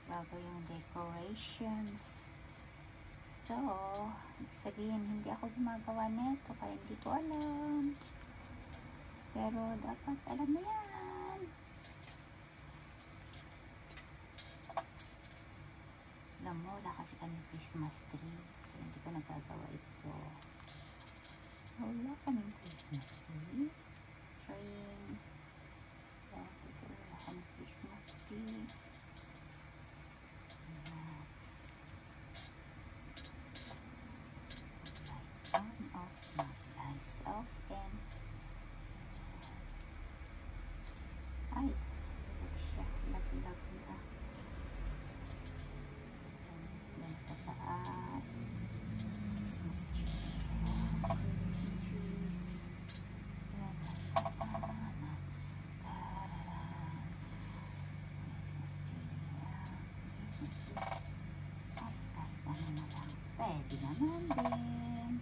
bago yung decorations. So, sabihin hindi ako gumagawa nito kaya hindi ko alam. Pero dapat alam mo yan. Alam mo, wala kasi kami Christmas tree. So, hindi ko nagagawa ito. Wala kaming Christmas tree. Trying. Dito wala kaming Christmas tree. Lights on, off, lights off, and ay, lag siya. Lag na. Then sa taas, Christmas tree. Christmas trees. Christmas tree. Christmas tree. Ay, kahit ano na lang. Pwede naman din.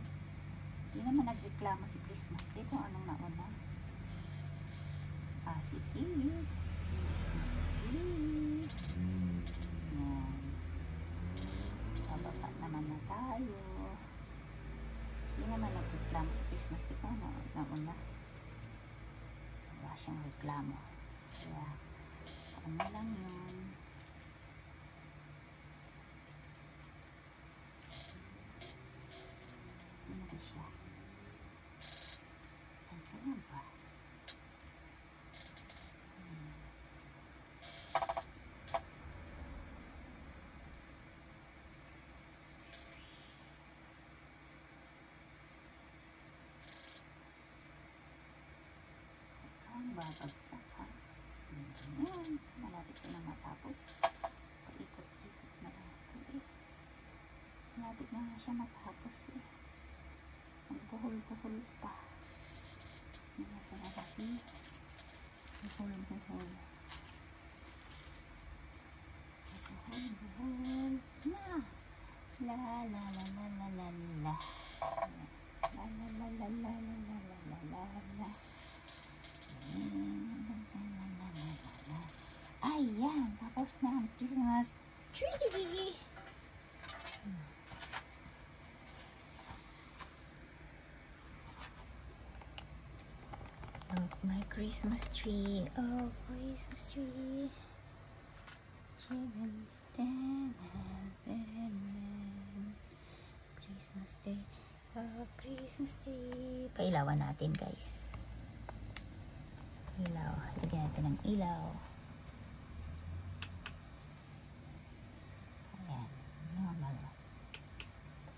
Hindi naman nagreklamo si Christmas Day kung anong nauna. As it is. Christmas tree. Yan. Bababa naman na tayo. Hindi naman nagreklamo si Christmas Day kung ano nauna. Wala siyang reklamo. Kaya, ano lang yun. Sino ba siya? Saan ka nga ba? Ang babagsak ha. Ayan. Malapit ko na matapos. Paikot-ikot na lang ito eh. Malapit na nga siya matapos eh. Ang buhol-buhol pa. Sino sa lalaki? Buhol-buhol. Buhol-buhol. Na! La la la la la la la. La la la la la la la la la la. Ayan, tapos na ang Christmas tree. Look, my Christmas tree. Oh, Christmas tree. Christmas tree. Oh, Christmas tree. Pailawan natin, guys. Ilaw. Lagyan natin ng ilaw. Ayan. Normal.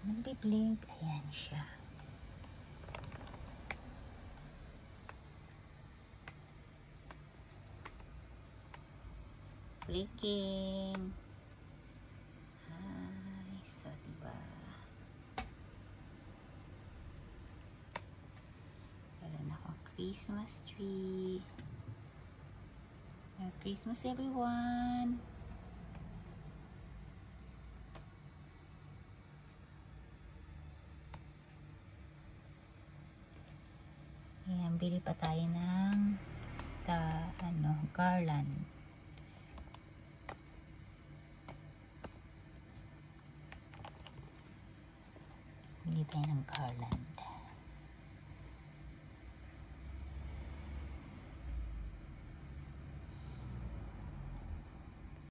Nagbi-blink. Ayan siya. Blinking. Ay, so diba? Meron akong Christmas tree. Merry Christmas, everyone! Ayan, bili pa tayo ng garland. Bili tayo ng garland.